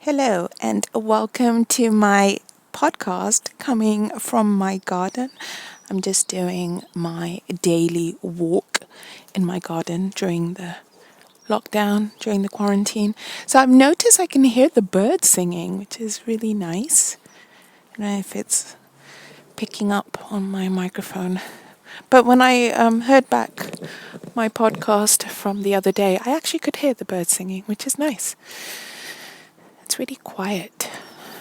Hello, and welcome to my podcast coming from my garden. I'm just doing my daily walk in my garden during the lockdown, during the quarantine. So I've noticed I can hear the birds singing, which is really nice. I don't know if it's picking up on my microphone. But when I heard back my podcast from the other day, I actually could hear the birds singing, which is nice. It's really quiet.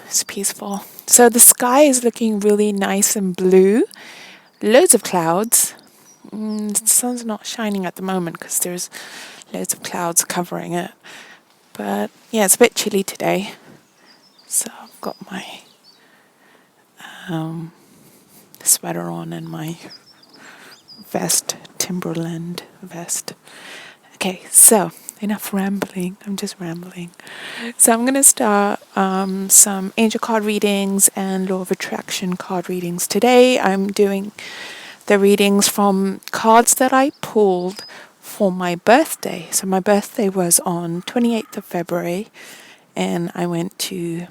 It's peaceful. So the sky is looking really nice and blue. Loads of clouds. The sun's not shining at the moment because there's loads of clouds covering it. But yeah, it's a bit chilly today. So I've got my sweater on and my vest, Timberland vest. Okay, so enough rambling. I'm just rambling. So I'm going to start some angel card readings and law of attraction card readings. Today I'm doing the readings from cards that I pulled for my birthday. So my birthday was on 28th of February and I went to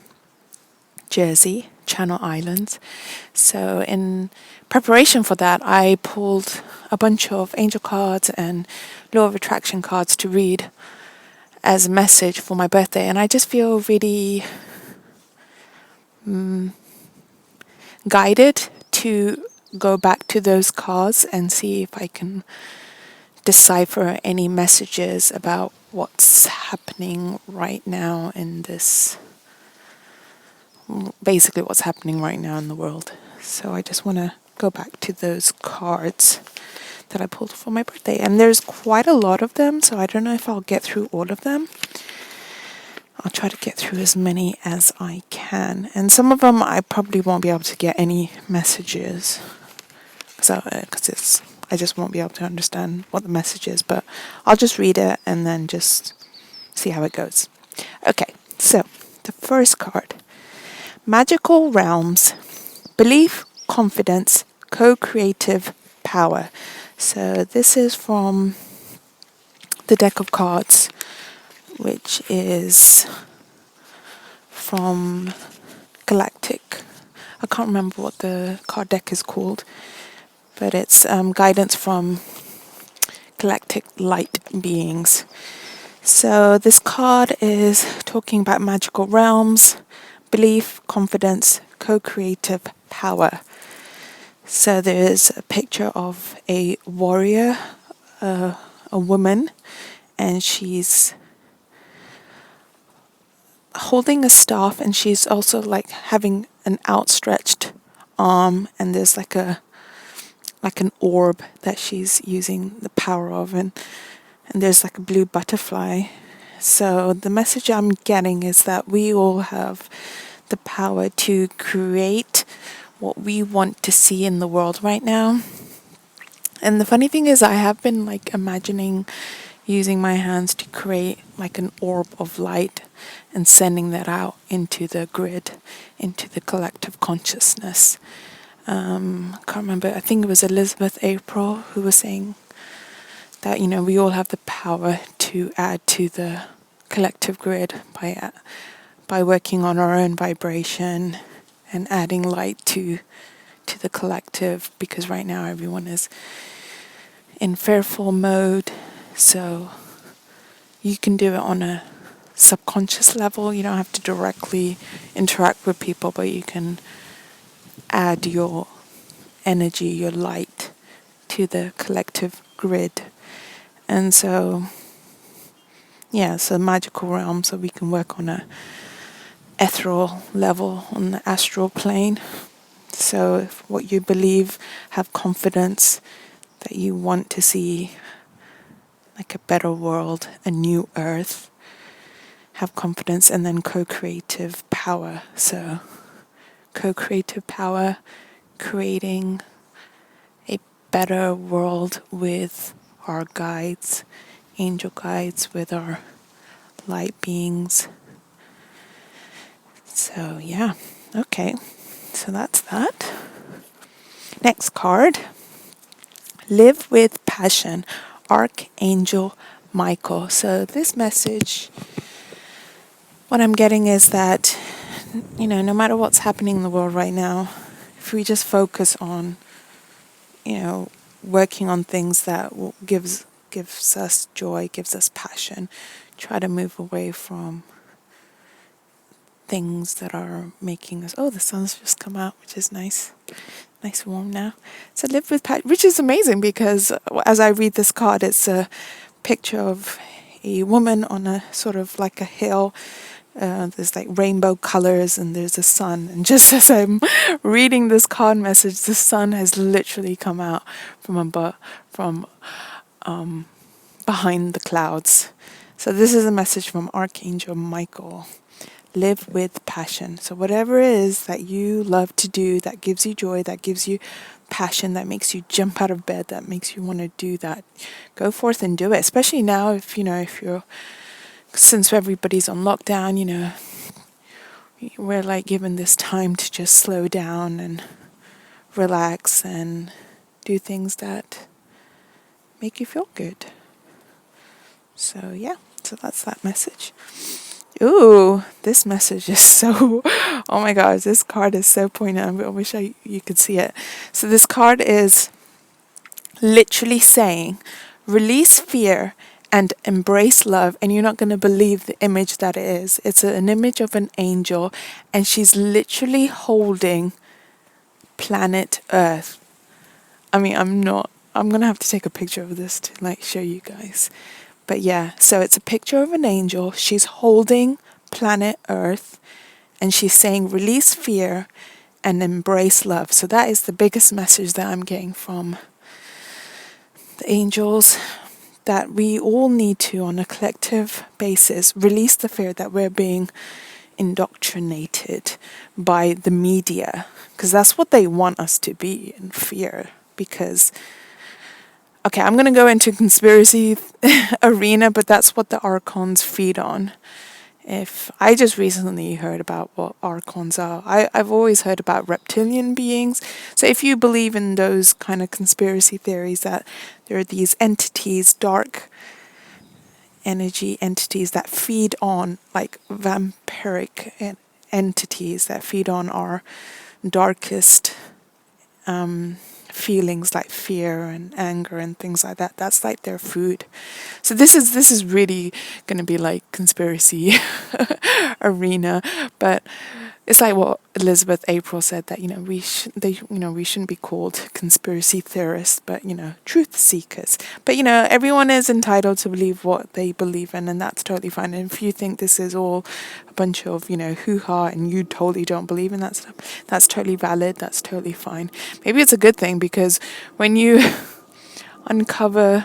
Jersey, Channel Islands. So in preparation for that, I pulled a bunch of angel cards and law of attraction cards to read as a message for my birthday. And I just feel really guided to go back to those cards and see if I can decipher any messages about what's happening right now in this, basically what's happening right now in the world. So I just want to go back to those cards that I pulled for my birthday. And there's quite a lot of them, so I don't know if I'll get through all of them. I'll try to get through as many as I can. And some of them I probably won't be able to get any messages. Because I just won't be able to understand what the message is. But I'll just read it and then just see how it goes. Okay, so the first card. Magical realms. Belief, confidence, co-creative power. So this is from the deck of cards, which is from Galactic. I can't remember what the card deck is called, but it's guidance from galactic light beings. So this card is talking about magical realms, belief, confidence, co-creative power. So there's a picture of a warrior, a woman, and she's holding a staff, and she's also like having an outstretched arm, and there's like an orb that she's using the power of, and there's like a blue butterfly. So the message I'm getting is that we all have the power to create what we want to see in the world right now. And the funny thing is I have been like imagining using my hands to create like an orb of light and sending that out into the grid, into the collective consciousness. I can't remember, I think it was Elizabeth April who was saying that, you know, we all have the power to add to the collective grid by working on our own vibration and adding light to the collective, because right now everyone is in fearful mode. So you can do it on a subconscious level. You don't have to directly interact with people, but you can add your energy, your light to the collective grid. And so, yeah, so magical realm, so we can work on a ethereal level, on the astral plane. So if what you believe, have confidence that you want to see like a better world, a new earth. Have confidence, and then co-creative power. So co-creative power, creating a better world with our guides, angel guides, with our light beings. So yeah, okay. So that's that. Next card. Live with passion. Archangel Michael. So this message what I'm getting is that, no matter what's happening in the world right now, if we just focus on, working on things that gives us joy, gives us passion, try to move away from things that are making us, oh, the sun's just come out, which is nice warm now. So live with passion, which is amazing because as I read this card, it's a picture of a woman on a sort of like a hill. There's like rainbow colors and there's a sun. And just as I'm reading this card message, the sun has literally come out from behind the clouds. So this is a message from Archangel Michael. Live with passion. So whatever it is that you love to do, that gives you joy, that gives you passion, that makes you jump out of bed, that makes you want to do that, go forth and do it. Especially now, if you're, since everybody's on lockdown, we're like given this time to just slow down and relax and do things that make you feel good. So yeah, so that's that message. Ooh, this message is so, oh my gosh, this card is so poignant. I wish you could see it. So this card is literally saying, release fear and embrace love. And you're not going to believe the image that it is. It's an image of an angel, and she's literally holding planet Earth. I mean, I'm going to have to take a picture of this to like show you guys. But yeah, so it's a picture of an angel. She's holding planet Earth and she's saying, release fear and embrace love. So that is the biggest message that I'm getting from the angels, that we all need to, on a collective basis, release the fear that we're being indoctrinated by the media, because that's what they want us to be, in fear. Because okay, I'm going to go into conspiracy arena, but that's what the archons feed on. If I just recently heard about what archons are, I've always heard about reptilian beings. So if you believe in those kind of conspiracy theories that there are these entities, dark energy entities that feed on, like vampiric entities that feed on our darkest feelings, like fear and anger and things like that. That's like their food. So this is really going to be like conspiracy arena, but it's like what Elizabeth April said, that we shouldn't be called conspiracy theorists, but truth seekers. But everyone is entitled to believe what they believe in, and that's totally fine. And if you think this is all a bunch of hoo-ha and you totally don't believe in that stuff, that's totally valid. That's totally fine. Maybe it's a good thing, because when you uncover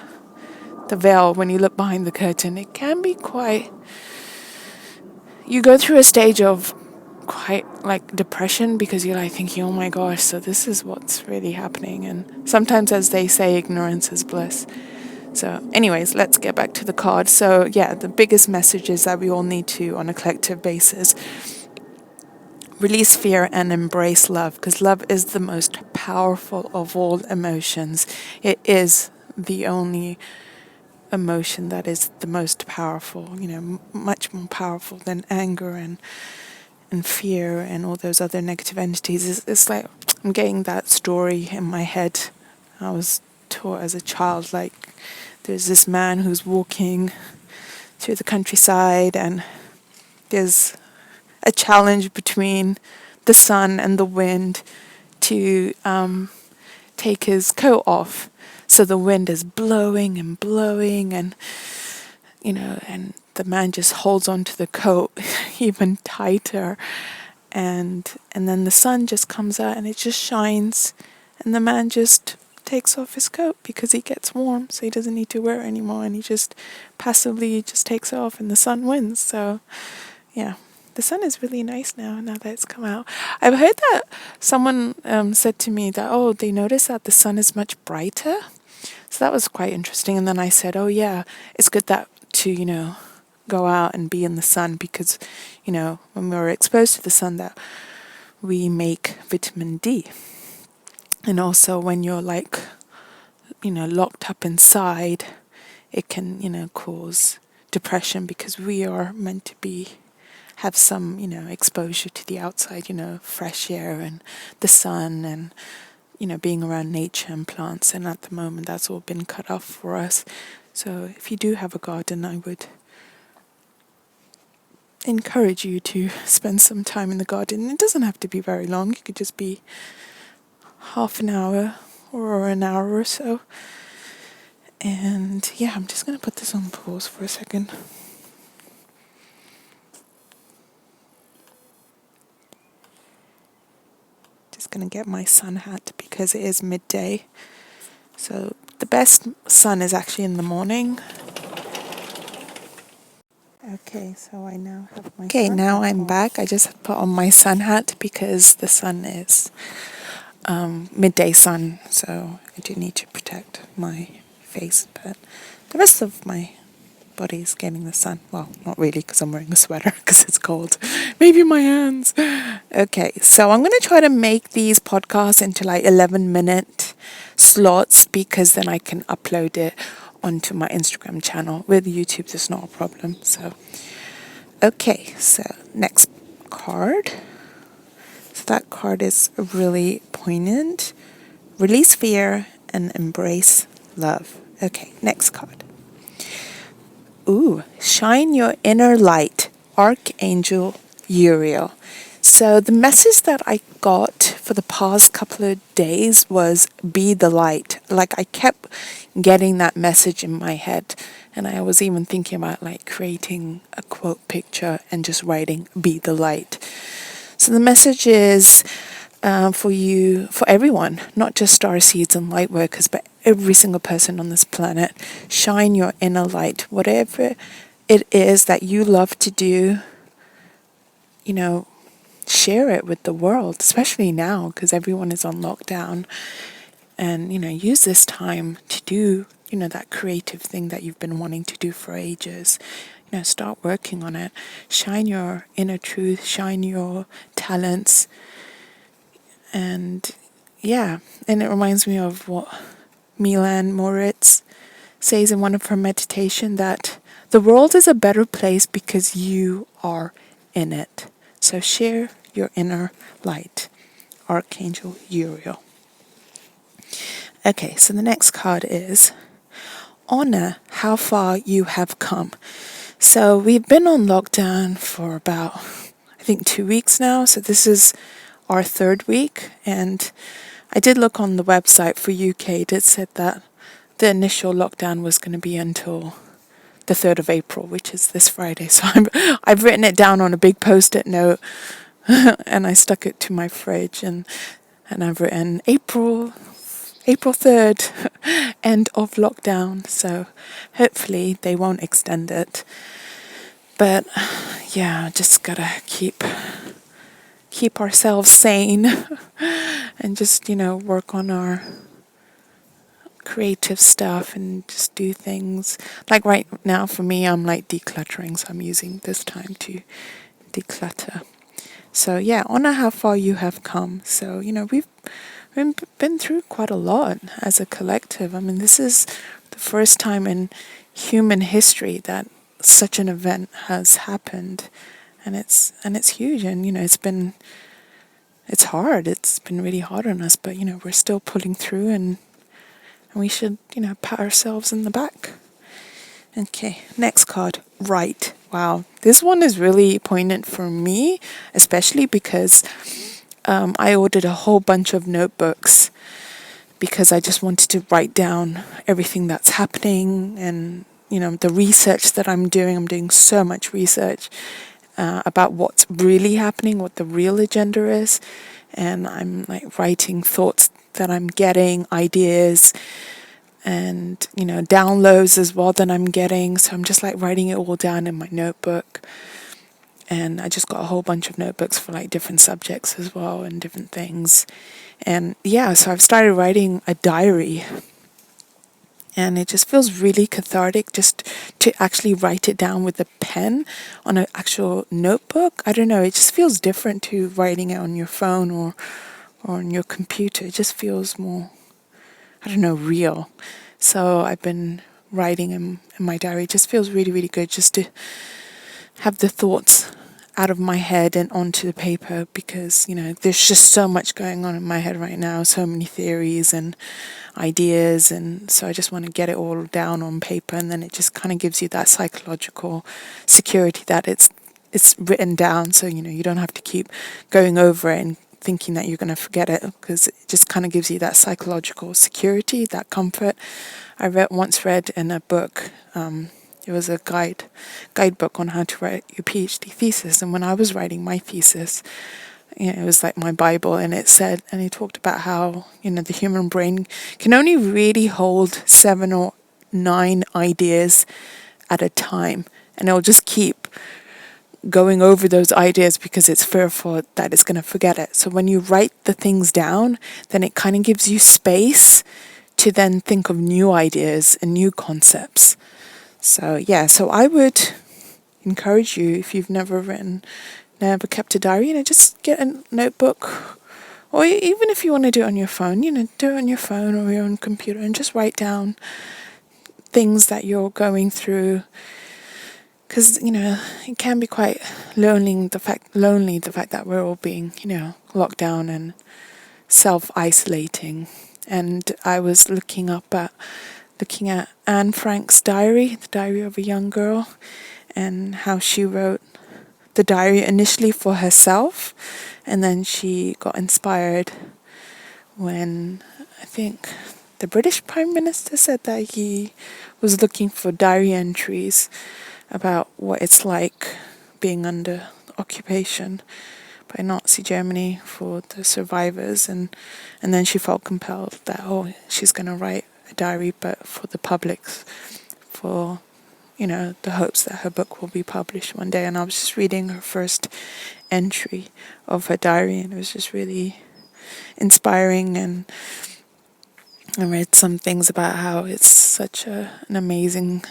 the veil, when you look behind the curtain, it can be quite, you go through a stage of quite like depression, because you're like thinking, oh my gosh, so this is what's really happening. And sometimes, as they say, ignorance is bliss. So anyways, let's get back to the card. So yeah, the biggest message is that we all need to, on a collective basis, release fear and embrace love, because love is the most powerful of all emotions. It is the only emotion that is the most powerful, much more powerful than anger and fear and all those other negative entities. It's like I'm getting that story in my head. I was taught as a child, like there's this man who's walking through the countryside, and there's a challenge between the sun and the wind to take his coat off. So the wind is blowing and blowing, and and the man just holds onto the coat even tighter, and then the sun just comes out and it just shines, and the man just takes off his coat because he gets warm, so he doesn't need to wear it anymore, and he just passively just takes it off, and the sun wins. So yeah, the sun is really nice now that it's come out. I've heard that someone said to me that, they noticed that the sun is much brighter. So that was quite interesting. And then I said, oh yeah, it's good that to, go out and be in the sun, because, when we're exposed to the sun, that we make vitamin D. And also when you're like, locked up inside, it can, cause depression, because we are meant to be have some, exposure to the outside, fresh air and the sun and, being around nature and plants. And at the moment, that's all been cut off for us. So if you do have a garden, I would encourage you to spend some time in the garden. It doesn't have to be very long. It could just be half an hour or an hour or so. And yeah, I'm just going to put this on pause for a second. Just going to get my sun hat because it is midday. So the best sun is actually in the morning. Okay, so I now have my sun now hat I'm on. Back. I just put on my sun hat because the sun is midday sun, so I do need to protect my face, but the rest of my body is getting the sun. Well, not really because I'm wearing a sweater because it's cold. Maybe my hands. Okay, so I'm going to try to make these podcasts into like 11-minute slots because then I can upload it onto my Instagram channel. With YouTube, there's not a problem. So, okay, so next card. So that card is really poignant. Release fear and embrace love. Okay, next card. Ooh, shine your inner light, Archangel Uriel. So the message that I got for the past couple of days was be the light. Like I kept getting that message in my head, and I was even thinking about like creating a quote picture and just writing be the light. So the message is for you, for everyone, not just starseeds and light workers, but every single person on this planet. Shine your inner light. Whatever it is that you love to do, share it with the world, especially now because everyone is on lockdown. And, use this time to do, that creative thing that you've been wanting to do for ages. Start working on it. Shine your inner truth, shine your talents. And yeah, and it reminds me of what Milan Moritz says in one of her meditation, that the world is a better place because you are in it. So share your inner light. Archangel Uriel. Okay, so the next card is honor how far you have come. So we've been on lockdown for about, I think, 2 weeks now. So this is our third week. And I did look on the website for UK. It said that the initial lockdown was going to be until the 3rd of April, which is this Friday. So I've written it down on a big post-it note and I stuck it to my fridge, and I've written April 3rd, end of lockdown. So hopefully they won't extend it. But yeah, just gotta keep ourselves sane and just, work on our creative stuff and just do things. Like right now for me, I'm like decluttering, so I'm using this time to declutter. So yeah, honor how far you have come. So, we've been through quite a lot as a collective. I mean, this is the first time in human history that such an event has happened, and it's huge. And it's hard. It's been really hard on us, but we're still pulling through, and we should pat ourselves in the back. Okay, next card. Right. Wow, this one is really poignant for me, especially because I ordered a whole bunch of notebooks because I just wanted to write down everything that's happening and, the research that I'm doing. I'm doing so much research about what's really happening, what the real agenda is. And I'm like writing thoughts that I'm getting, ideas, and, downloads as well that I'm getting. So I'm just like writing it all down in my notebook. And I just got a whole bunch of notebooks for like different subjects as well and different things. And yeah, so I've started writing a diary. And it just feels really cathartic just to actually write it down with a pen on an actual notebook. I don't know, it just feels different to writing it on your phone or on your computer. It just feels more, I don't know, real. So I've been writing in my diary. It just feels really, really good just to have the thoughts out of my head and onto the paper, because, there's just so much going on in my head right now, so many theories and ideas, and so I just want to get it all down on paper, and then it just kind of gives you that psychological security that it's written down, so you don't have to keep going over it and thinking that you're going to forget it, because it just kind of gives you that psychological security, that comfort. I once read in a book, it was a guidebook on how to write your PhD thesis, and when I was writing my thesis, it was like my Bible, and it talked about how, the human brain can only really hold 7 or 9 ideas at a time, and it'll just keep going over those ideas because it's fearful that it's going to forget it. So when you write the things down, then it kind of gives you space to then think of new ideas and new concepts. So so I would encourage you, if you've never kept a diary, just get a notebook, or even if you want to do it on your phone, do it on your phone or your own computer, and just write down things that you're going through. Because, it can be quite lonely, the fact that we're all being, locked down and self-isolating. And I was looking at Anne Frank's diary, the diary of a young girl, and how she wrote the diary initially for herself, and then she got inspired when, I think, the British Prime Minister said that he was looking for diary entries about what it's like being under occupation by Nazi Germany for the survivors, and then she felt compelled that she's going to write a diary, but for the public, for the hopes that her book will be published one day. And I was just reading her first entry of her diary, and it was just really inspiring, and I read some things about how it's such an amazing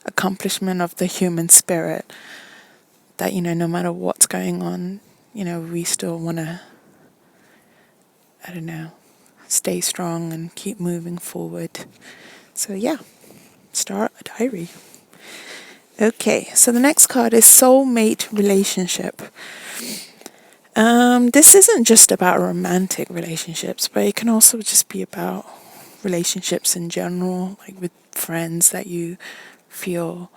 accomplishment of the human spirit that, no matter what's going on, we still want to, stay strong and keep moving forward. So start a diary. Okay, so the next card is soulmate relationship. This isn't just about romantic relationships, but it can also just be about relationships in general, like with friends that you feel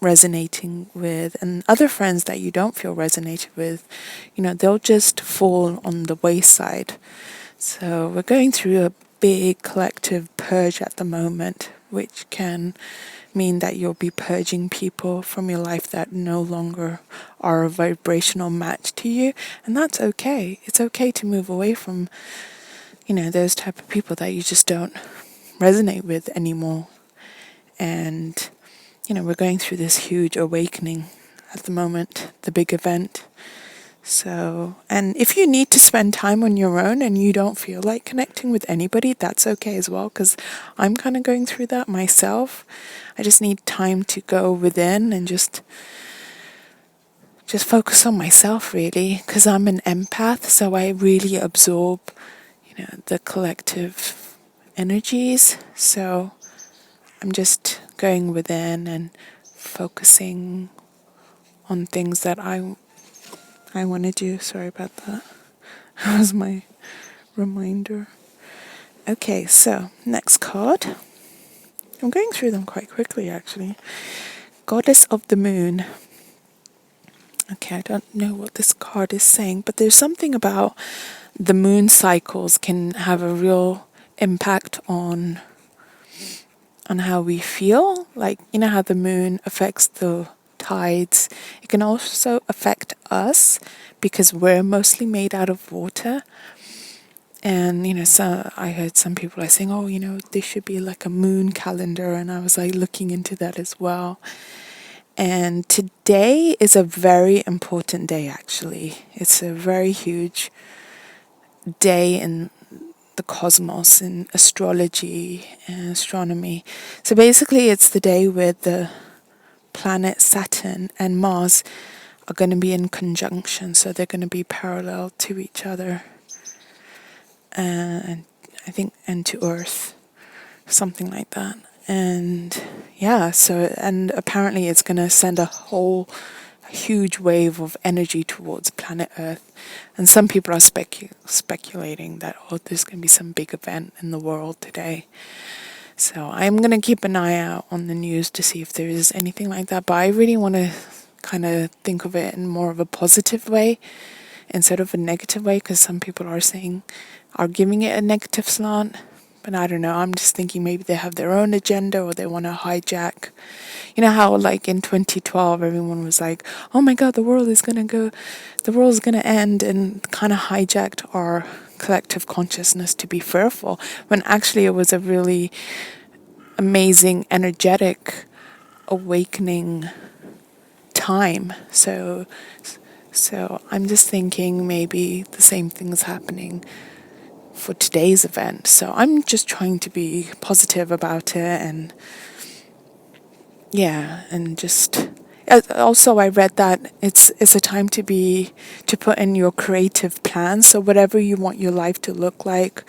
resonating with, and other friends that you don't feel resonated with. They'll just fall on the wayside. So we're going through a big collective purge at the moment, which can mean that you'll be purging people from your life that no longer are a vibrational match to you, and that's okay. It's okay to move away from, those type of people that you just don't resonate with anymore. And, we're going through this huge awakening at the moment, the big event. So, and if you need to spend time on your own and you don't feel like connecting with anybody, that's okay as well, because I'm kind of going through that myself. I just need time to go within and just focus on myself, really, because I'm an empath, so I really absorb, the collective energies. So I'm just going within and focusing on things that I want to do. Sorry about that. That was my reminder. Okay, so next card. I'm going through them quite quickly, actually. Goddess of the Moon. Okay, I don't know what this card is saying, but there's something about the moon cycles can have a real impact on how we feel. Like, how the moon affects the tides. It can also affect us because we're mostly made out of water. And, so I heard some people are saying, there should be like a moon calendar. And I was like looking into that as well. And today is a very important day, actually. It's a very huge day in the cosmos, in astrology and astronomy. So basically it's the day where the planet Saturn and Mars are going to be in conjunction, so they're going to be parallel to each other, and I think, and to Earth, something like that. And and apparently it's going to send a huge wave of energy towards planet Earth. And some people are speculating that, oh, there's going to be some big event in the world today. So I'm going to keep an eye out on the news to see if there is anything like that. But I really want to kind of think of it in more of a positive way instead of a negative way, because some people are giving it a negative slant. But I don't know, I'm just thinking maybe they have their own agenda or they want to hijack. You know how like in 2012 everyone was like, oh my god, the world is going to end, and kind of hijacked our collective consciousness to be fearful, when actually it was a really amazing, energetic, awakening time. So I'm just thinking maybe the same thing is happening for today's event. So I'm just trying to be positive about it, and just also I read that it's a time to put in your creative plans. So whatever you want your life to look like,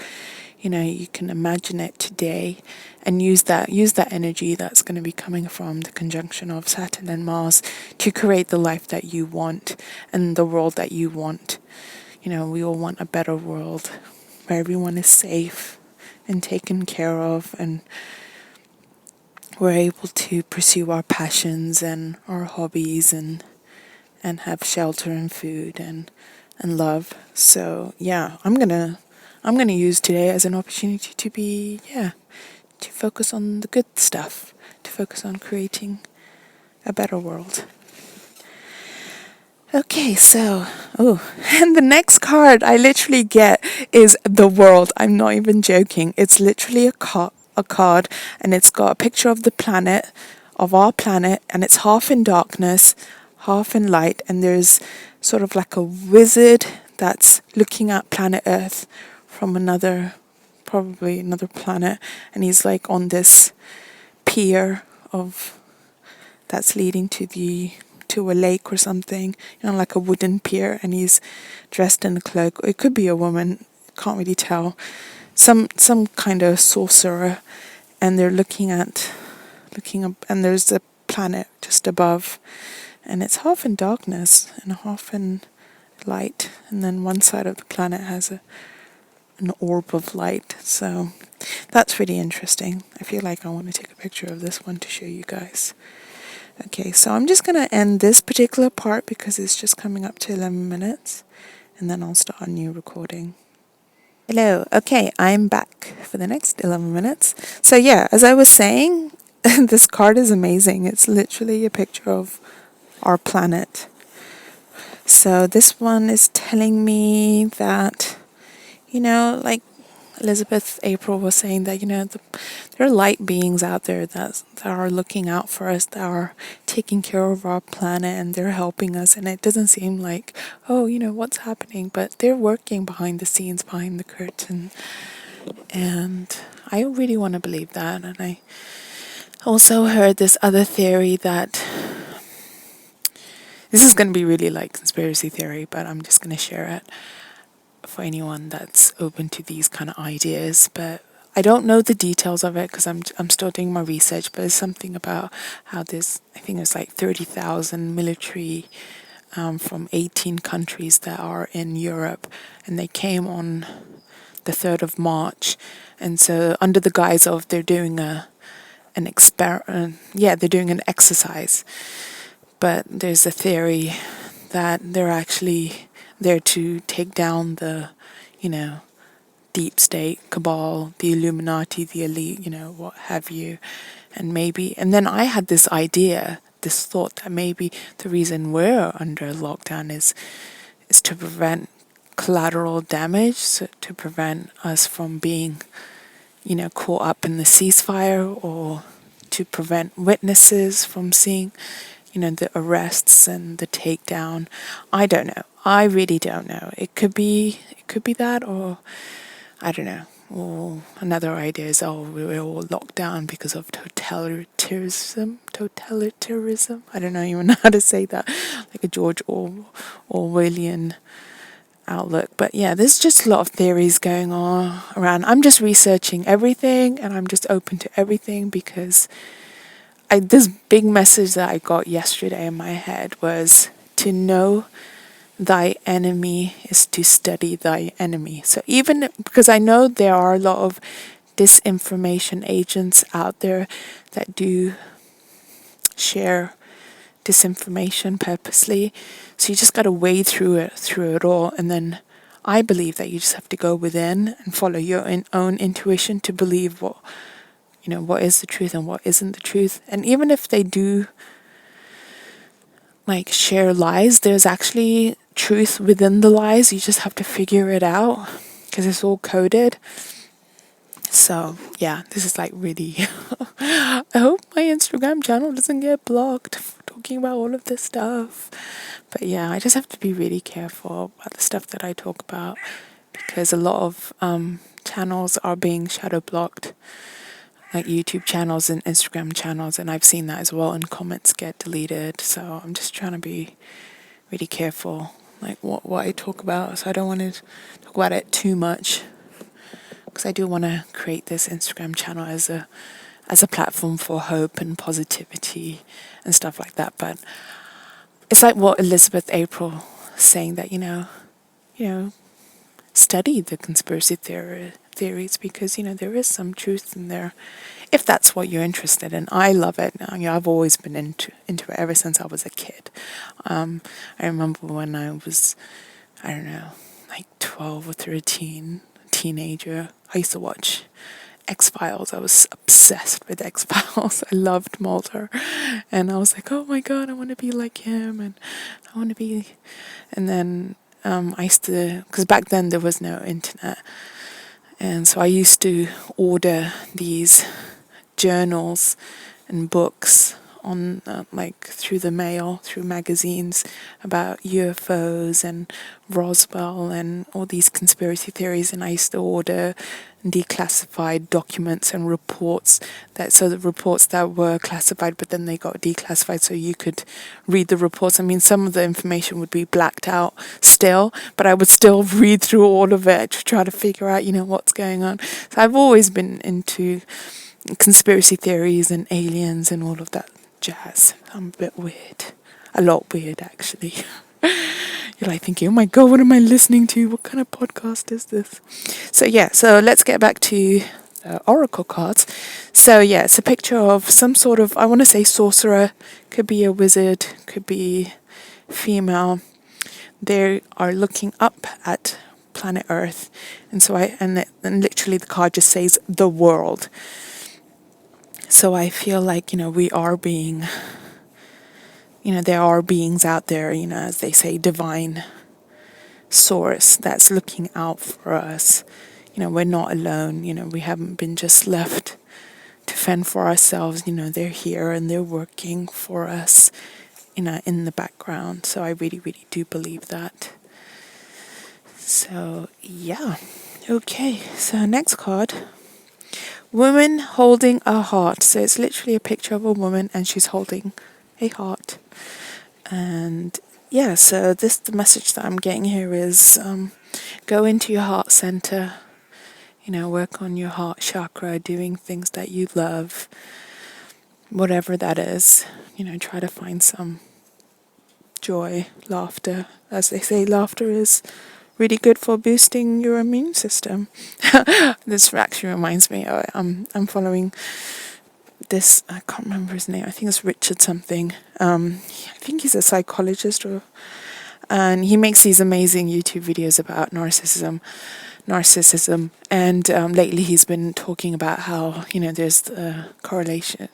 you can imagine it today and use that energy that's going to be coming from the conjunction of Saturn and Mars to create the life that you want and the world that you want. We all want a better world where everyone is safe and taken care of, and we're able to pursue our passions and our hobbies and have shelter and food and love. So I'm gonna use today as an opportunity to focus on the good stuff, to focus on creating a better world. Okay, so, and the next card I literally get is the world. I'm not even joking. It's literally a card, and it's got a picture of the planet, of our planet, and it's half in darkness, half in light, and there's sort of like a wizard that's looking at planet Earth from probably another planet, and he's like on this pier that's leading to a lake or something, like a wooden pier, and he's dressed in a cloak. It could be a woman, can't really tell. Some kind of sorcerer, and they're looking up, and there's a planet just above, and it's half in darkness and half in light, and then one side of the planet has an orb of light. So that's really interesting. I feel like I want to take a picture of this one to show you guys. Okay, so I'm just going to end this particular part because it's just coming up to 11 minutes, and then I'll start a new recording. Hello, okay, I'm back for the next 11 minutes. So as I was saying, this card is amazing. It's literally a picture of our planet. So this one is telling me that, like Elizabeth April was saying, that there are light beings out there that are looking out for us, that are taking care of our planet, and they're helping us. And it doesn't seem like, what's happening, but they're working behind the scenes, behind the curtain. And I really want to believe that. And I also heard this other theory that this is going to be really like conspiracy theory, but I'm just going to share it for anyone that's open to these kind of ideas. But I don't know the details of it because I'm still doing my research, but it's something about how there's, I think it's like 30,000 military from 18 countries that are in Europe, and they came on the 3rd of March, and so under the guise of they're doing an experiment, they're doing an exercise, but there's a theory that they're actually there to take down the, deep state, cabal, the Illuminati, the elite, what have you. And then I had this thought that maybe the reason we're under lockdown is to prevent collateral damage, so to prevent us from being, caught up in the ceasefire, or to prevent witnesses from seeing, the arrests and the takedown. I don't know. I really don't know. It could be that, or I don't know. Or another idea is, we're all locked down because of totalitarianism. I don't know even how to say that, like a George Orwellian outlook. But there's just a lot of theories going on around. I'm just researching everything, and I'm just open to everything, because this big message that I got yesterday in my head was, to know thy enemy is to study thy enemy. So even because I know there are a lot of disinformation agents out there that do share disinformation purposely, so you just got to wade through it all, and then I believe that you just have to go within and follow your own intuition to believe what is the truth and what isn't the truth. And even if they do like share lies, there's actually truth within the lies. You just have to figure it out because it's all coded. So yeah, this is like really I hope my Instagram channel doesn't get blocked for talking about all of this stuff. But yeah, I just have to be really careful about the stuff that I talk about, because a lot of channels are being shadow blocked, like YouTube channels and Instagram channels, and I've seen that as well, and comments get deleted. So I'm just trying to be really careful, like what I talk about. So I don't want to talk about it too much, because I do want to create this Instagram channel as a platform for hope and positivity and stuff like that. But it's like what Elizabeth April saying, that study the conspiracy theories, because there is some truth in there, if that's what you're interested in. I love it. I've always been into it ever since I was a kid. I remember when I was, I don't know, like 12 or 13, teenager, I used to watch X-Files. I was obsessed with X-Files. I loved Mulder, and I was like, oh my god, I want to be like him, and I want to be. And then I used to, because back then there was no internet, and so I used to order these journals and books on like through the mail, through magazines, about UFOs and Roswell and all these conspiracy theories. And I used to order declassified documents and reports, so the reports that were classified, but then they got declassified so you could read the reports. I mean, some of the information would be blacked out still, but I would still read through all of it to try to figure out what's going on. So I've always been into conspiracy theories and aliens and all of that jazz. I'm a bit weird. A lot weird, actually. You're like thinking, oh my god, what am I listening to? What kind of podcast is this? So yeah, so let's get back to oracle cards. So yeah, it's a picture of some sort of, I want to say sorcerer, could be a wizard, could be female. They are looking up at planet Earth, and so and literally the card just says the world. So I feel like we are being, there are beings out there, as they say, divine source that's looking out for us. We're not alone. We haven't been just left to fend for ourselves. They're here and they're working for us, in the background. So I really, really do believe that. So yeah, okay. So next card, woman holding a heart. So it's literally a picture of a woman and she's holding a heart. And yeah, so the message that I'm getting here is go into your heart center, work on your heart chakra, doing things that you love, whatever that is. Try to find some joy, laughter. As they say, laughter is really good for boosting your immune system. This actually reminds me, I'm following this, I can't remember his name, I think it's Richard something. I think he's a psychologist, and he makes these amazing YouTube videos about narcissism, and lately he's been talking about how, there's the correlation.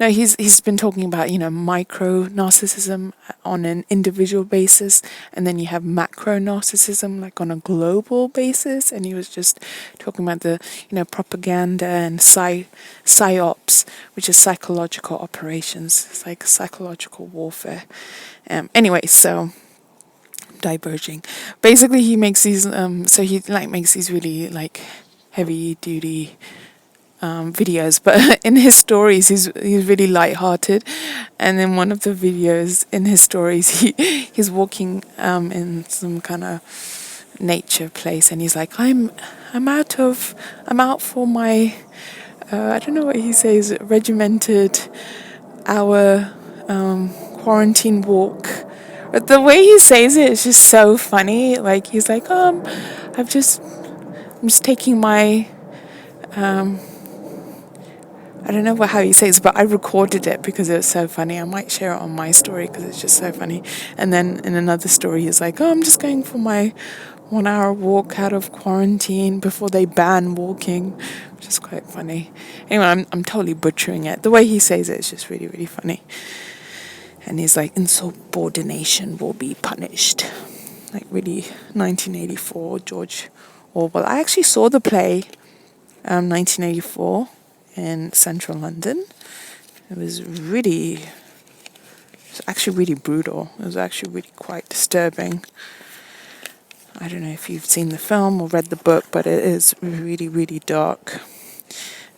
No, he's been talking about, micro narcissism on an individual basis, and then you have macro narcissism, like on a global basis. And he was just talking about the, propaganda and psyops, which is psychological operations. It's like psychological warfare. Anyway, so diverging. Basically, he makes these. So he makes these really heavy duty videos, but in his stories he's really light-hearted. And in one of the videos in his stories, he's walking in some kind of nature place, and he's like, I'm out for my I don't know what he says, regimented hour quarantine walk But the way he says it is just so funny. Like he's like, I'm just taking my, I don't know how he says, but I recorded it because it was so funny. I might share it on my story because it's just so funny. And then in another story, he's like, I'm just going for my 1 hour walk out of quarantine before they ban walking, which is quite funny. Anyway, I'm totally butchering it. The way he says it is just really, really funny. And he's like, insubordination will be punished. Like really 1984, George Orwell. I actually saw the play 1984 in central London. It was actually really brutal. It was actually really quite disturbing. I don't know if you've seen the film or read the book, but it is really, really dark.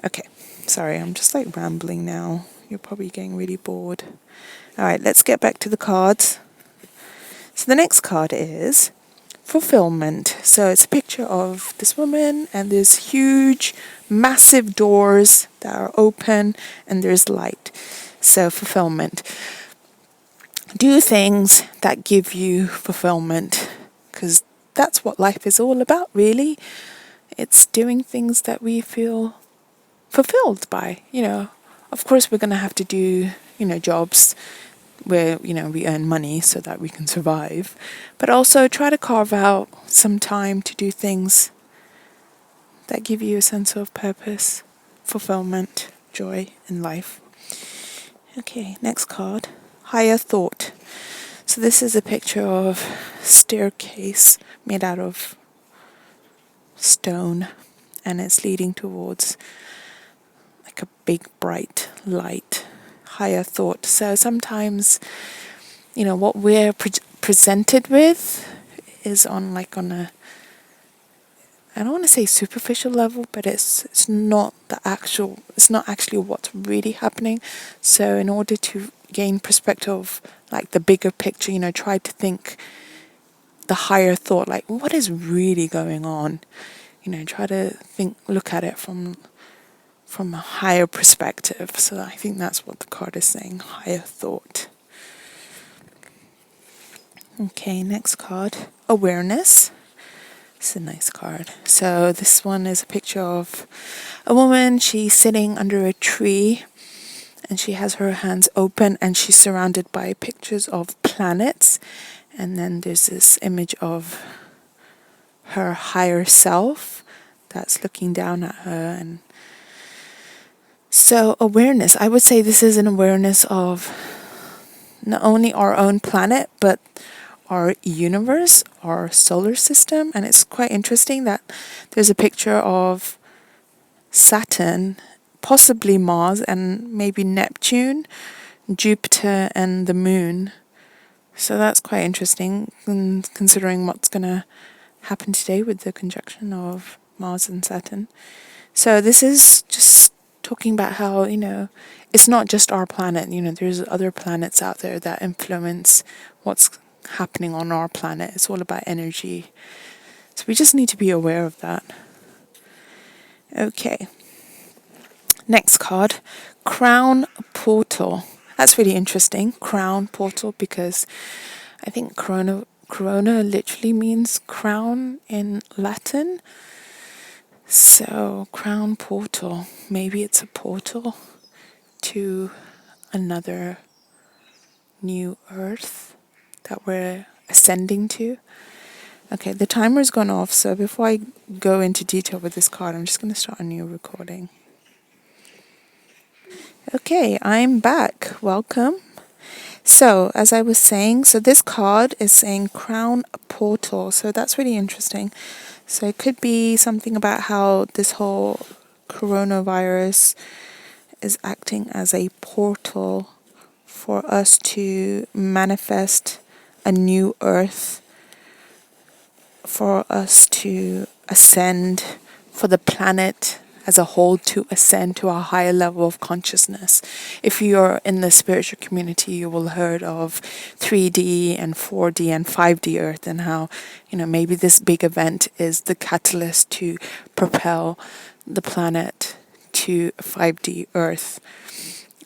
Okay, sorry, I'm just like rambling now. You're probably getting really bored. All right, let's get back to the cards. So the next card is fulfillment. So it's a picture of this woman and there's huge, massive doors that are open and there's light. So fulfillment. Do things that give you fulfillment, because that's what life is all about, really. It's doing things that we feel fulfilled by. Of course we're going to have to do, jobs where, we earn money so that we can survive. But also try to carve out some time to do things that give you a sense of purpose, fulfillment, joy in life. Okay, next card. Higher thought. So this is a picture of a staircase made out of stone, and it's leading towards like a big bright light. Higher thought. So sometimes, what we're presented with is on a, I don't want to say superficial level, but it's not actually what's really happening. So in order to gain perspective, like the bigger picture, try to think the higher thought, like what is really going on? Try to look at it from a higher perspective. So I think that's what the card is saying, higher thought. Okay, next card, awareness. It's a nice card. So this one is a picture of a woman. She's sitting under a tree and she has her hands open and she's surrounded by pictures of planets. And then there's this image of her higher self that's looking down at her. And so awareness, I would say this is an awareness of not only our own planet, but our universe, our solar system. And it's quite interesting that there's a picture of Saturn, possibly Mars, and maybe Neptune, Jupiter, and the moon. So that's quite interesting, considering what's going to happen today with the conjunction of Mars and Saturn. So this is just talking about how, it's not just our planet. There's other planets out there that influence what's happening on our planet. It's all about energy. So we just need to be aware of that. Okay. Next card, Crown Portal. That's really interesting, Crown Portal, because I think corona literally means crown in Latin. So Crown Portal, maybe it's a portal to another new earth that we're ascending to. Okay, the timer's gone off, so before I go into detail with this card, I'm just going to start a new recording. Okay, I'm back. Welcome. So, as I was saying, this card is saying Crown Portal, so that's really interesting. So it could be something about how this whole coronavirus is acting as a portal for us to manifest a new earth, for us to ascend, for the planet as a whole to ascend to a higher level of consciousness. If you're in the spiritual community, you will have heard of 3D and 4D and 5D Earth, and how, maybe this big event is the catalyst to propel the planet to 5D Earth.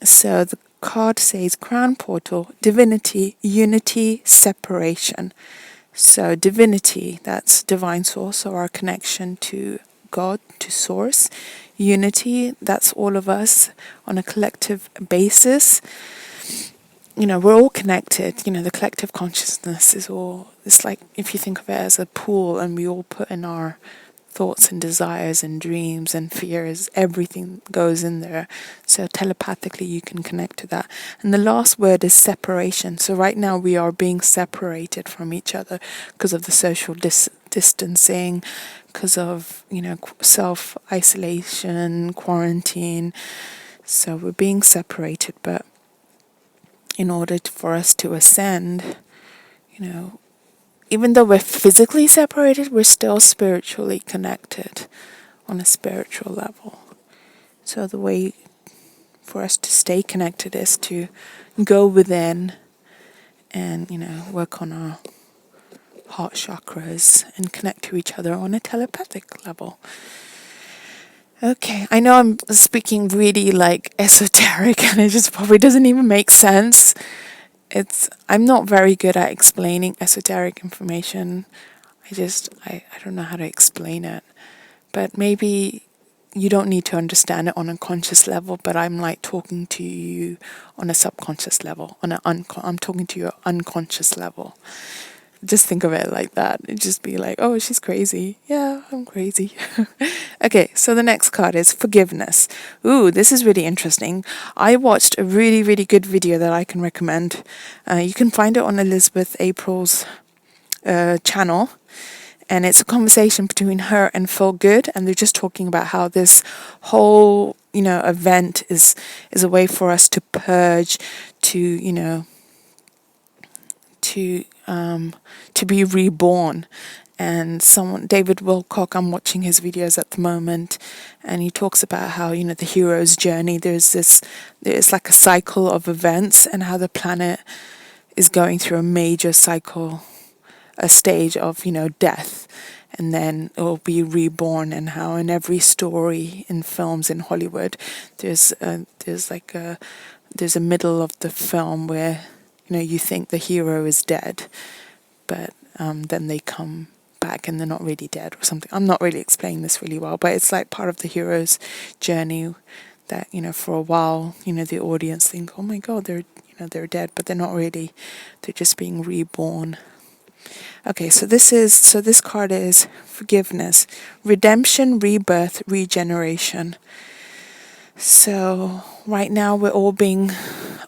So the card says Crown Portal, Divinity, Unity, Separation. So divinity, that's divine source, or our connection to God, to source. Unity, that's all of us on a collective basis. We're all connected. The collective consciousness is all, it's like if you think of it as a pool, and we all put in our thoughts and desires and dreams and fears, everything goes in there. So telepathically you can connect to that. And the last word is separation. So right now we are being separated from each other because of the social distancing, because of, self-isolation, quarantine. So we're being separated, but in order for us to ascend, even though we're physically separated, we're still spiritually connected on a spiritual level. So the way for us to stay connected is to go within and, work on our heart chakras and connect to each other on a telepathic level. Okay, I know I'm speaking really like esoteric and it just probably doesn't even make sense. I'm not very good at explaining esoteric information. I don't know how to explain it. But maybe you don't need to understand it on a conscious level, but I'm like talking to you on a subconscious level. I'm talking to your unconscious level. Just think of it like that. It'd just be like, oh, she's crazy. Yeah, I'm crazy. Okay, so the next card is forgiveness. Ooh, this is really interesting. I watched a really, really good video that I can recommend. You can find it on Elizabeth April's channel. And it's a conversation between her and Phil Good. And they're just talking about how this whole, event is a way for us to purge, to be reborn. And David Wilcock, I'm watching his videos at the moment, and he talks about how, the hero's journey, there's like a cycle of events, and how the planet is going through a major cycle, a stage of, death, and then it will be reborn, and how in every story in films in Hollywood, there's a middle of the film where, you think the hero is dead, but then they come back and they're not really dead or something. I'm not really explaining this really well, but it's like part of the hero's journey that, for a while, the audience think, oh my God, they're dead, but they're not really. They're just being reborn. Okay, so this card is forgiveness, redemption, rebirth, regeneration. So right now we're all being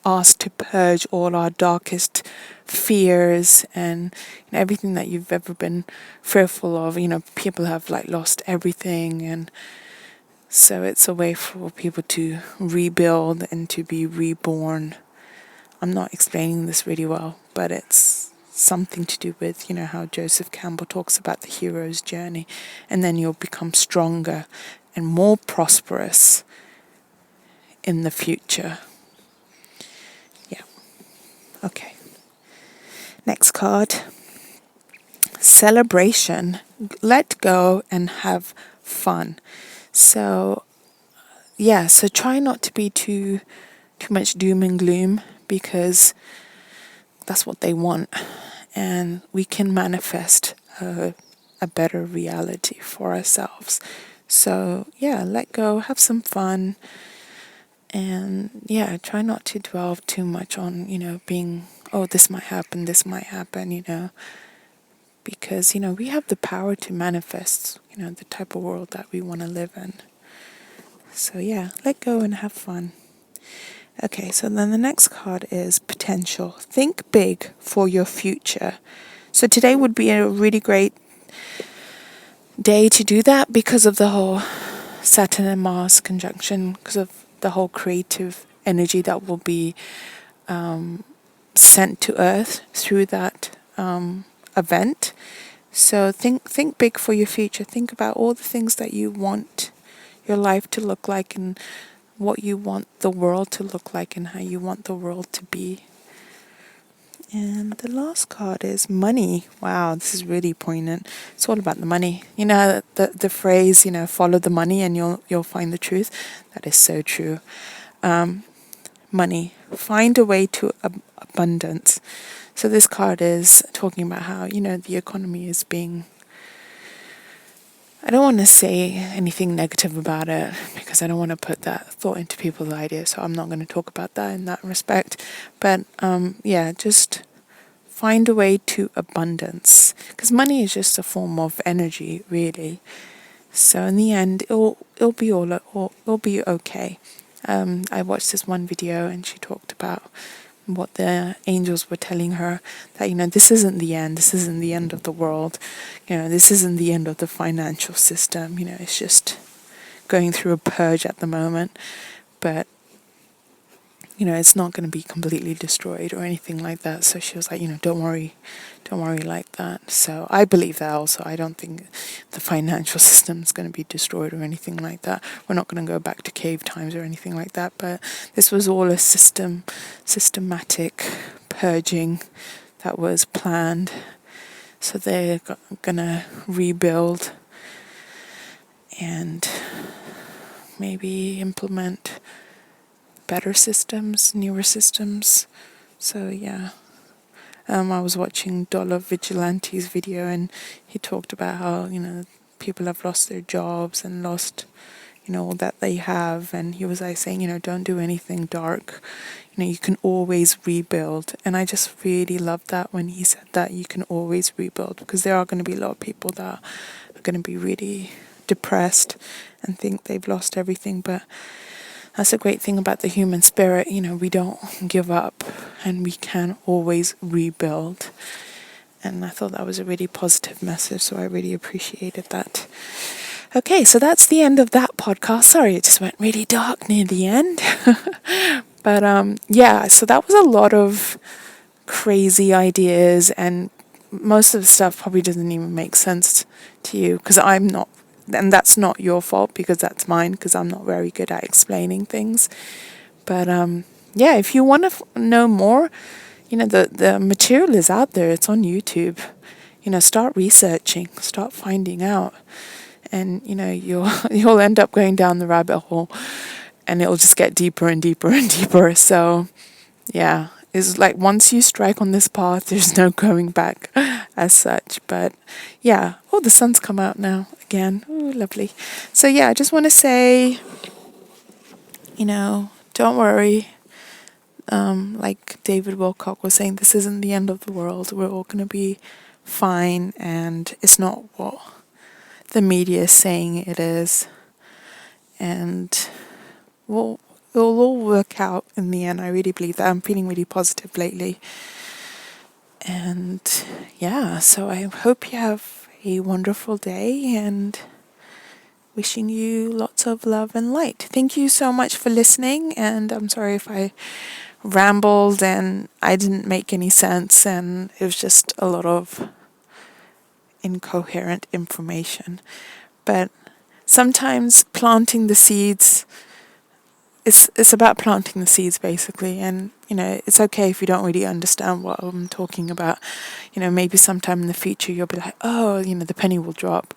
asked to purge all our darkest fears and everything that you've ever been fearful of. People have like lost everything, and so it's a way for people to rebuild and to be reborn. I'm not explaining this really well, but it's something to do with, how Joseph Campbell talks about the hero's journey, and then you'll become stronger and more prosperous in the future. Yeah. Okay. Next card. Celebration. Let go and have fun. So, so try not to be too much doom and gloom, because that's what they want. And we can manifest a better reality for ourselves. So, let go, have some fun. And try not to dwell too much on, being, oh, this might happen, because, we have the power to manifest, the type of world that we want to live in. So, let go and have fun. Okay, so then the next card is potential. Think big for your future. So today would be a really great day to do that because of the whole Saturn and Mars conjunction, because of the whole creative energy that will be sent to Earth through that event. So think big for your future. Think about all the things that you want your life to look like, and what you want the world to look like, and how you want the world to be. And the last card is money. Wow, this is really poignant. It's all about the money. The phrase, follow the money and you'll find the truth. That is so true. money. Find a way to abundance. So this card is talking about how, the economy is being, I don't want to say anything negative about it because I don't want to put that thought into people's ideas. So I'm not going to talk about that in that respect. But just find a way to abundance, because money is just a form of energy, really. So in the end, it'll be okay. I watched this one video and she talked about what the angels were telling her, that this isn't the end. This isn't the end of the world. This isn't the end of the financial system. It's just going through a purge at the moment, but it's not going to be completely destroyed or anything like that. So she was like, don't worry like that. So I believe that also. I don't think the financial system is going to be destroyed or anything like that. We're not going to go back to cave times or anything like that. But this was all a systematic purging that was planned. So they're going to rebuild and maybe implement better systems, newer systems. So yeah. I was watching Dollar Vigilante's video and he talked about how, people have lost their jobs and lost, all that they have. And he was like saying, don't do anything dark. You can always rebuild. And I just really loved that when he said that you can always rebuild, because there are going to be a lot of people that are going to be really depressed and think they've lost everything. But that's a great thing about the human spirit. We don't give up and we can always rebuild. And I thought that was a really positive message, so I really appreciated that. Okay, so that's the end of that podcast. Sorry, it just went really dark near the end. But so that was a lot of crazy ideas, and most of the stuff probably doesn't even make sense to you, because I'm not. And that's not your fault, because that's mine, because I'm not very good at explaining things. But if you want to know more, the material is out there. It's on YouTube. Start researching, start finding out, and you'll end up going down the rabbit hole, and it'll just get deeper and deeper and deeper. So yeah, it's like once you strike on this path, there's no going back as such. But yeah, the sun's come out now again. Ooh, lovely. So yeah, I just want to say, don't worry. Like David Wilcock was saying, this isn't the end of the world. We're all going to be fine, and it's not what the media is saying it is. And it'll all work out in the end. I really believe that. I'm feeling really positive lately. And yeah, so I hope you have a wonderful day, and wishing you lots of love and light. Thank you so much for listening, and I'm sorry if I rambled and I didn't make any sense, and it was just a lot of incoherent information. But sometimes planting the seeds, it's about planting the seeds basically, and it's okay if you don't really understand what I'm talking about. Maybe sometime in the future you'll be like, oh, the penny will drop.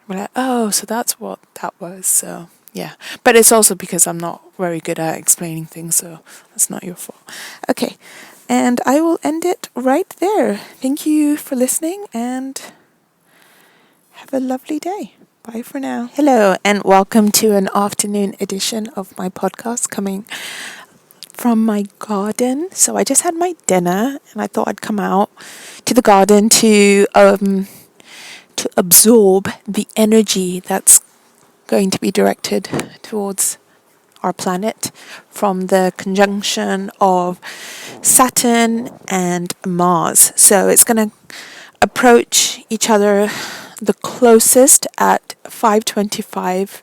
We're like, oh, so that's what that was. So yeah, but it's also because I'm not very good at explaining things, so that's not your fault. Okay, and I will end it right there. Thank you for listening, and have a lovely day. Bye for now. Hello, and welcome to an afternoon edition of my podcast coming from my garden. So I just had my dinner, and I thought I'd come out to the garden to absorb the energy that's going to be directed towards our planet from the conjunction of Saturn and Mars. So it's going to approach each other the closest at 5:25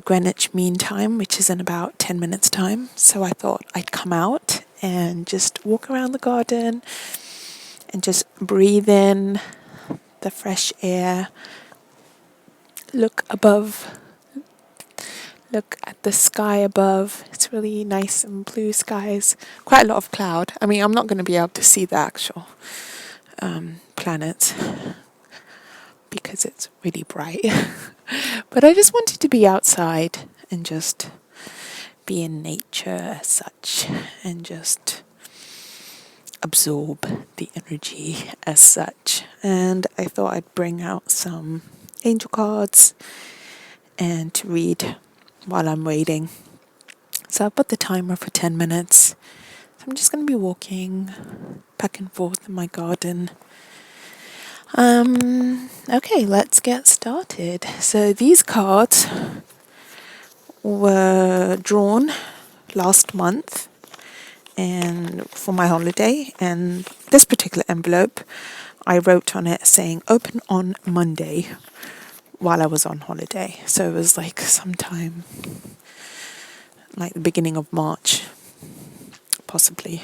Greenwich Mean Time, which is in about 10 minutes time. So I thought I'd come out and just walk around the garden and just breathe in the fresh air, look above, look at the sky above. It's really nice and blue skies, quite a lot of cloud. I mean, I'm not going to be able to see the actual planets because it's really bright. But I just wanted to be outside and just be in nature as such and just absorb the energy as such. And I thought I'd bring out some angel cards and to read while I'm waiting. So I put the timer for 10 minutes. So I'm just going to be walking back and forth in my garden. Okay, let's get started. So these cards were drawn last month and for my holiday, and this particular envelope I wrote on it saying open on Monday while I was on holiday. So it was like sometime like the beginning of March, possibly.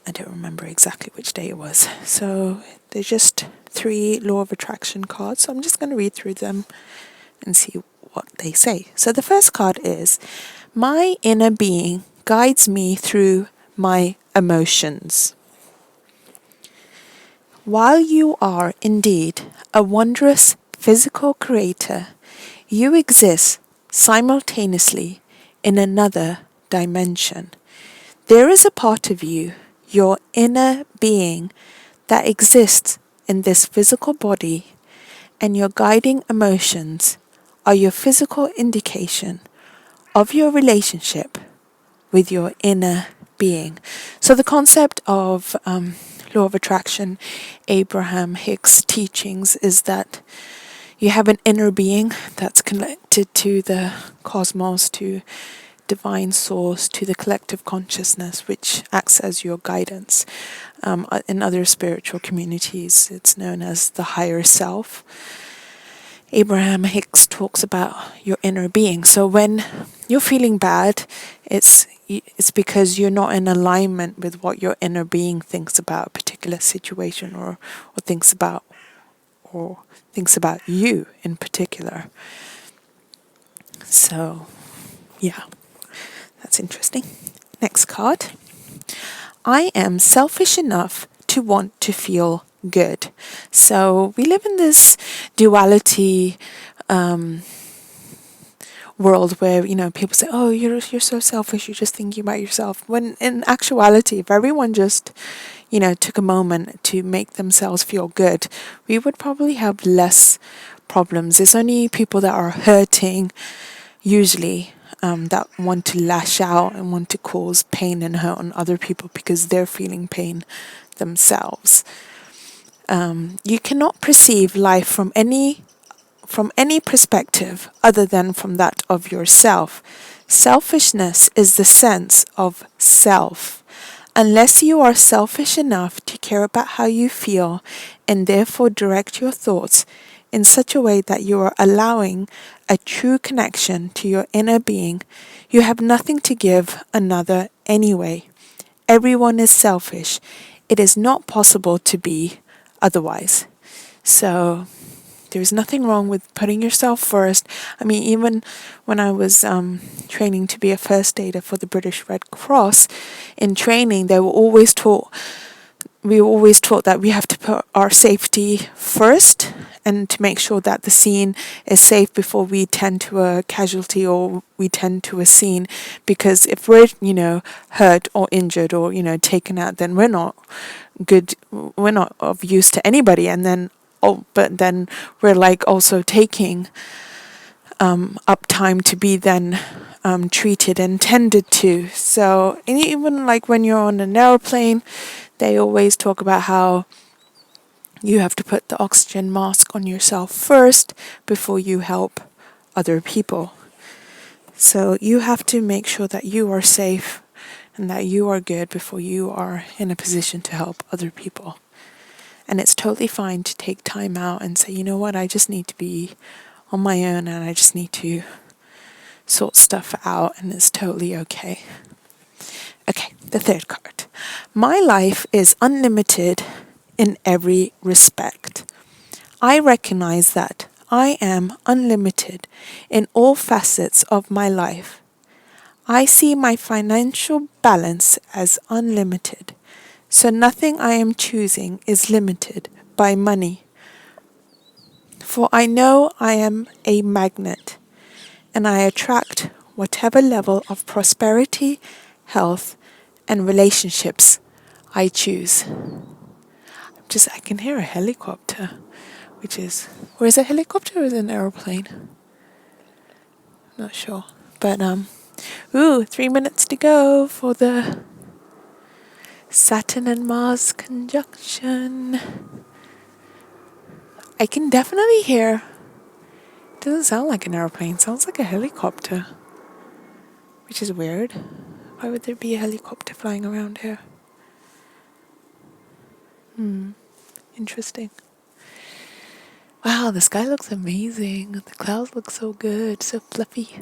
I don't remember exactly which day it was. So they're just 3 law of attraction cards. So I'm just going to read through them and see what they say. So the first card is, my inner being guides me through my emotions. While you are indeed a wondrous physical creator, you exist simultaneously in another dimension. There is a part of you, your inner being, that exists in this physical body, and your guiding emotions are your physical indication of your relationship with your inner being. So the concept of law of attraction, Abraham Hicks' teachings, is that you have an inner being that's connected to the cosmos, to divine source, to the collective consciousness, which acts as your guidance. In other spiritual communities, it's known as the higher self. Abraham Hicks talks about your inner being. So when you're feeling bad, it's because you're not in alignment with what your inner being thinks about a particular situation, or thinks about you in particular. So, yeah, that's interesting. Next card. I am selfish enough to want to feel good. So we live in this duality world where, people say, oh, you're so selfish, you're just thinking about yourself. When in actuality, if everyone just, took a moment to make themselves feel good, we would probably have less problems. It's only people that are hurting, usually, that want to lash out and want to cause pain and hurt on other people because they're feeling pain themselves. You cannot perceive life from any perspective other than from that of yourself. Selfishness is the sense of self. Unless you are selfish enough to care about how you feel and therefore direct your thoughts in such a way that you are allowing a true connection to your inner being, you have nothing to give another anyway. Everyone is selfish. It is not possible to be otherwise. So there's nothing wrong with putting yourself first. I mean, even when I was training to be a first aider for the British Red Cross, in training we were always taught that we have to put our safety first and to make sure that the scene is safe before we tend to a casualty or we tend to a scene. Because if we're, hurt or injured or, taken out, then we're not good, we're not of use to anybody. And then, but then we're like also taking up time to be then treated and tended to. So, and even like when you're on an airplane, they always talk about how you have to put the oxygen mask on yourself first before you help other people. So you have to make sure that you are safe and that you are good before you are in a position to help other people. And it's totally fine to take time out and say, you know what, I just need to be on my own and I just need to sort stuff out, and it's totally okay. Okay, the third card. My life is unlimited in every respect. I recognize that I am unlimited in all facets of my life. I see my financial balance as unlimited, so nothing I am choosing is limited by money. For I know I am a magnet, and I attract whatever level of prosperity, health, and relationships I choose. I can hear a helicopter, or is it a helicopter or is it an aeroplane? Not sure. But, 3 minutes to go for the Saturn and Mars conjunction. I can definitely hear. It doesn't sound like an aeroplane. It sounds like a helicopter. Which is weird. Why would there be a helicopter flying around here? Interesting. Wow, the sky looks amazing. The clouds look so good, so fluffy.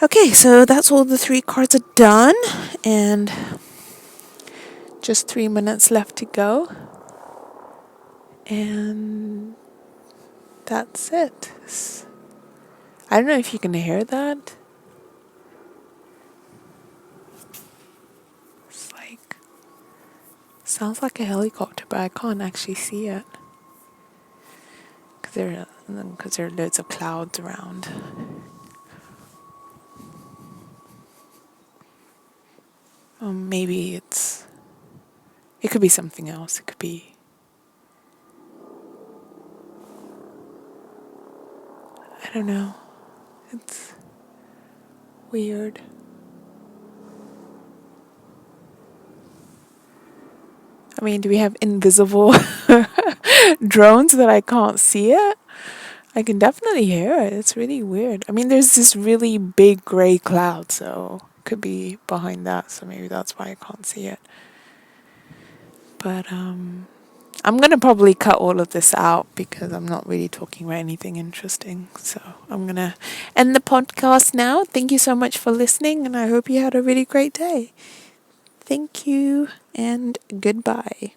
Okay, so that's all the 3 cards are done. And just 3 minutes left to go. And that's it. I don't know if you can hear that. Sounds like a helicopter, but I can't actually see it. Because there are loads of clouds around. Maybe it could be something else. It could be, I don't know. It's weird. I mean, do we have invisible drones that I can't see it? I can definitely hear it. It's really weird. I mean, there's this really big gray cloud, so it could be behind that, so maybe that's why I can't see it. But I'm going to probably cut all of this out because I'm not really talking about anything interesting. So I'm going to end the podcast now. Thank you so much for listening, and I hope you had a really great day. Thank you, and goodbye.